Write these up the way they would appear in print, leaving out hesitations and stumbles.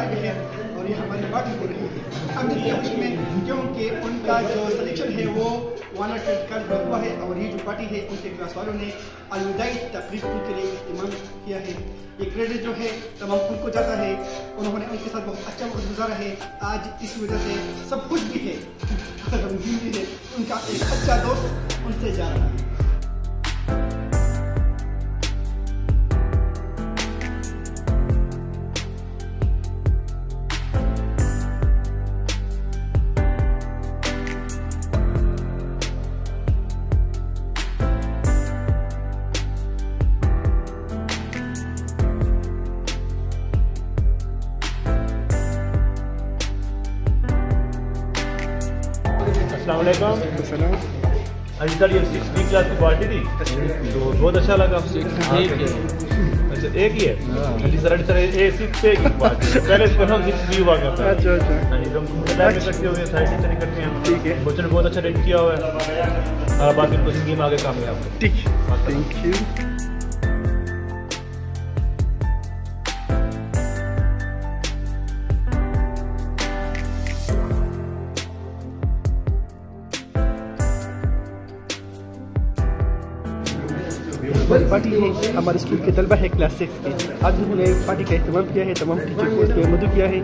आगे हैं और ये हमारी पार्टी हो रही है अब देखिए में, क्योंकि उनका जो सिलेक्शन है वो 110 का हुआ है और ये जो पार्टी है उनके क्लास वालों ने अलविदाई तकरीब के लिए इस्तेमाल किया है। ये क्रेडिट जो है तमाम उनको जाता है, उन्होंने उनके साथ बहुत अच्छा वक्त गुजारा है। आज इस वजह से सब कुछ भी है, गमगीन भी है, उनका एक अच्छा दोस्त उनसे जा रहा है। अस्सलाम। आज सर ये 6वीं क्लास की पार्टी थी तो बहुत अच्छा लगा। अच्छा एक ही है जी सर। सर ए 6 से की पार्टी पहले इसको हम 6B हुआ करता है। अच्छा हाँ जी, हम लैब में इकट्ठे हुए हैं, साइड टीचर इकट्ठे हैं। ठीक है, बच्चों ने बहुत अच्छा रेट किया हुआ है। बाकी कुछ स्कीम आगे काम है आपको। ठीक, थैंक यू। पार्टी है हमारे स्कूल के तलबा है क्लास 6 के। आज उन्होंने पार्टी का एहतमाम किया है, तमाम टीचर को उसमें मदद किया है।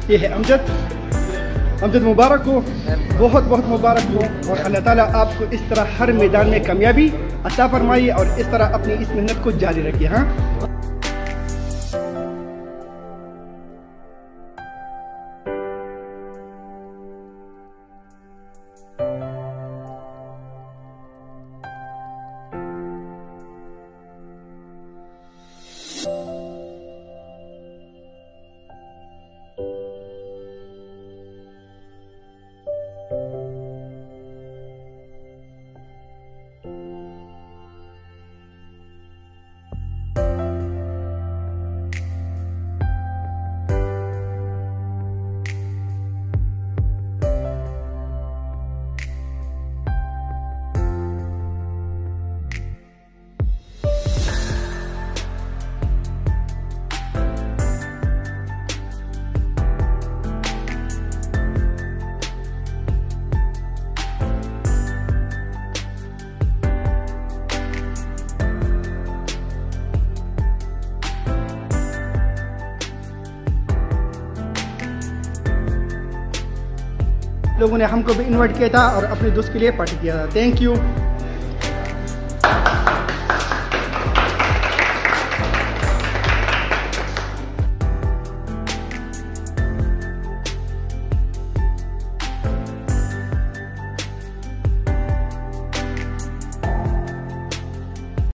ये है अमजद मुबारक हो, बहुत बहुत मुबारक हो और अल्लाह ताला आपको इस तरह हर मैदान में कामयाबी अता फरमाइए और इस तरह अपनी इस मेहनत को जारी रखिए। हाँ, लोगों ने हमको भी इनवाइट किया था और अपने दोस्त के लिए पार्टी किया था। Thank you.